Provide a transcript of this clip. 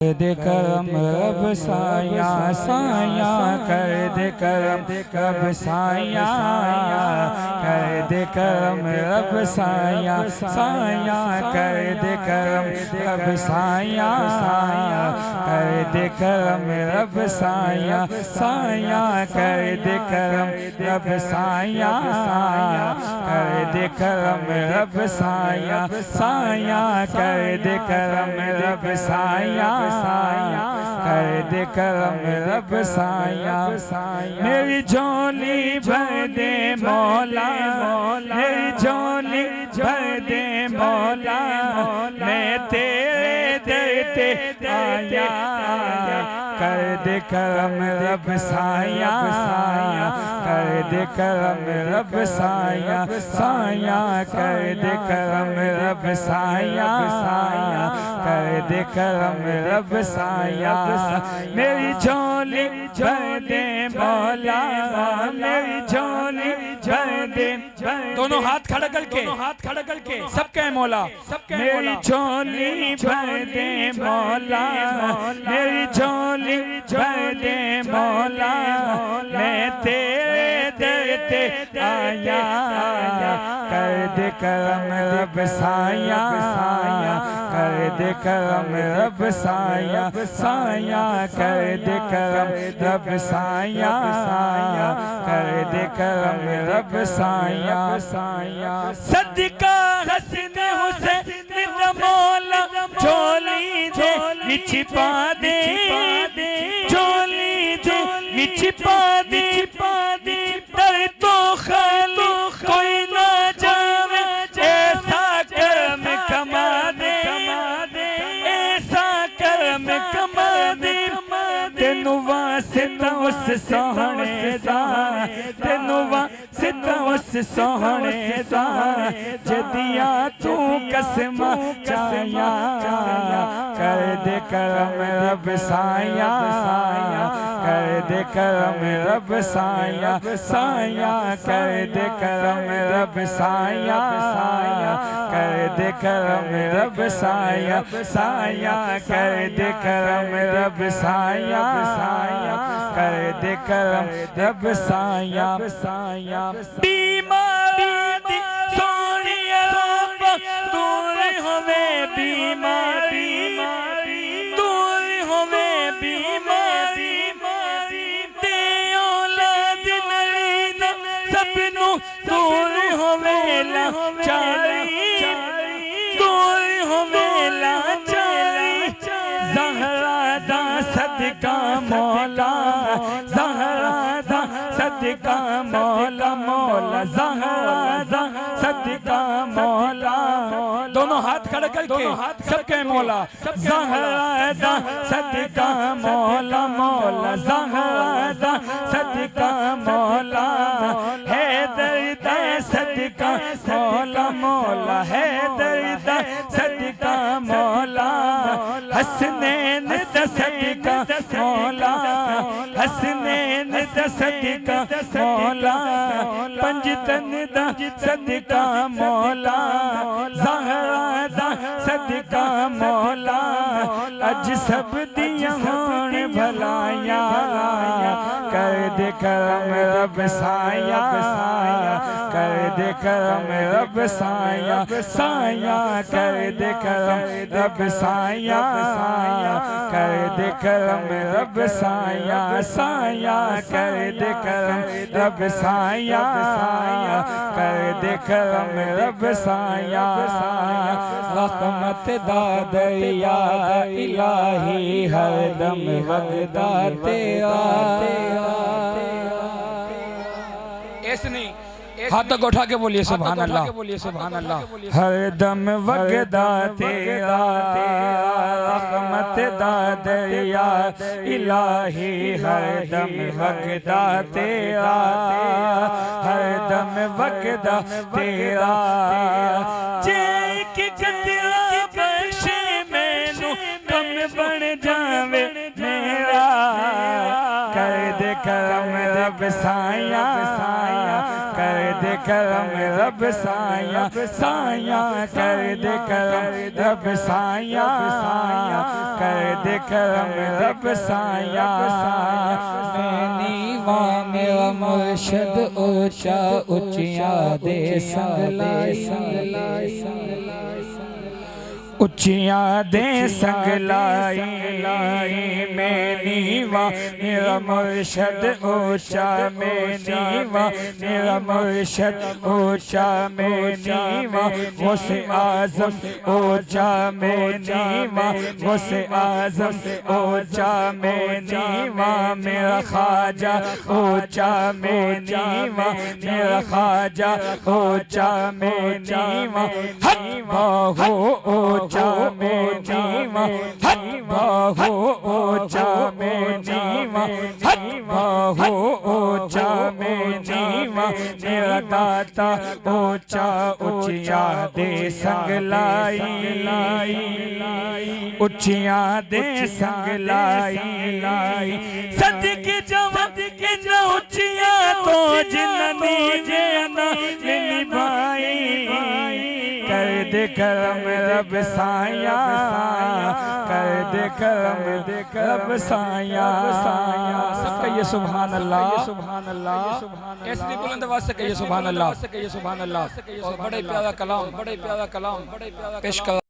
दे करम रब साया साया कर दे करम रब साया कर दे करम रब साया साया कर दे करम रब साया कर दे करम रब साया साया कर दे करम रब साया कर दे करम रब साया साया कर दे करम रब साया कर दे करम रब साया मेरी झोली भर दे मौला मेरी झोली भर दे मौला मैं तेरे दर पे आया कर दे करम रब साया कर दे करम रब साया साया कर दे करम रब साया कर दे करम रब साया मेरी झोली भर दे मौला मेरी झोली भर दे दोनों हाथ खड़ा करके सबके मौला मेरी झोली भर दे मौला मेरी झोली भर दे मौला मैं तेरे दर पे आया कर दे करम रब साया कर दे करम रब साया साया कर दे करम रब साया कर दे करम रब साया सदका हसन हुसैन मौला झोली दे छिपा दे झोली दे छिपा दे दर तो खाली कोई ना जावे ऐसा कर्म कमा दे ऐसा कर्म कमा दे तेनू वास्ता उस सोहणे दा तेनू वास्ता उस सोहणे दा जदिया तू कसम चाया कर दे करम रब साया कर दे करम रब साया साया कर दे करम रब साया कर दे करम रब साया साया कर दे करम रब साया कर दे करम रब साया बीमारी सोनिया दूर होवे बीमारी दूर होवे बीमारी ते औलाद नरीना सबनू दूर होवे लाचारी दूर होवे लाचारी ज़हरा दा सदका मौला ज़हरा दा सदका मौला मौला ज़हरा दा सदका मौला दोनों हाथ खड़ा करके सबके मौला ज़हरा दा सदका मौला मौला ज़हरा दा सदका मौला है दर्द सदका मौला मौला है दर्द सदका मौला हसनैन दा सदका मौला हसनैन दा सदका मौला पंजतन दा सदका मौला ज़हरा दा सदका मौला अज सब दियां होण भलाया कर दे करम रब साया कर दे करम रब साया साया कर दे करम रब साया कर दे करम रब साया साया कर दे करम रब साया कर दे करम रब साया रहमत दादया इलाही हरदम वगदा तेरा ऐसे नहीं हाथ तक उठा के बोलिए सुभान अल्लाह हरदम वगदा तेरा रहमत दादया इलाही हरदम वगदा तेरा हरदम वगदा तेरा जे की कतरा बख्शे मैनू कम बन जावे मेरा कर दे करम रब साया कर दे करम करम रब साया साया कर दे करम रब साया कर दे करम रब साया मैं नीवा मेरा मुर्शद ऊंचा ऊंचिया दे संगलाई उचिया दे संगलाई मैं नीवा मेरा मुर्शद ऊंचा मैं नीवा मेरा मुर्शद ऊंचा मैं नीवा गौसे आज़म ऊंचा मैं नीवा गौसे आज़म ऊंचा मैं नीवा मेरा ख्वाजा ऊंचा मैं नीवा मेरा ख्वाजा ऊंचा मैं नीवा बाहु ऊंचा में नीवा बाहु ऊंचा में नीवा बाहु ऊंचा में नीवा मेरा दाता ऊंचा ऊंचिया दे संगलाई ऊंचिया दे संगलाई सदिक जवद के न ऊंचिया तो जिन्नी जे ना निभाई कर दे करम रब साया कर दे करम रब साया सब कहिए सुभान अल्लाह सुभान अल्लाह ऐसी बुलंद आवाज से कहिए सुभान अल्लाह और बड़े प्यारा कलाम पेश कर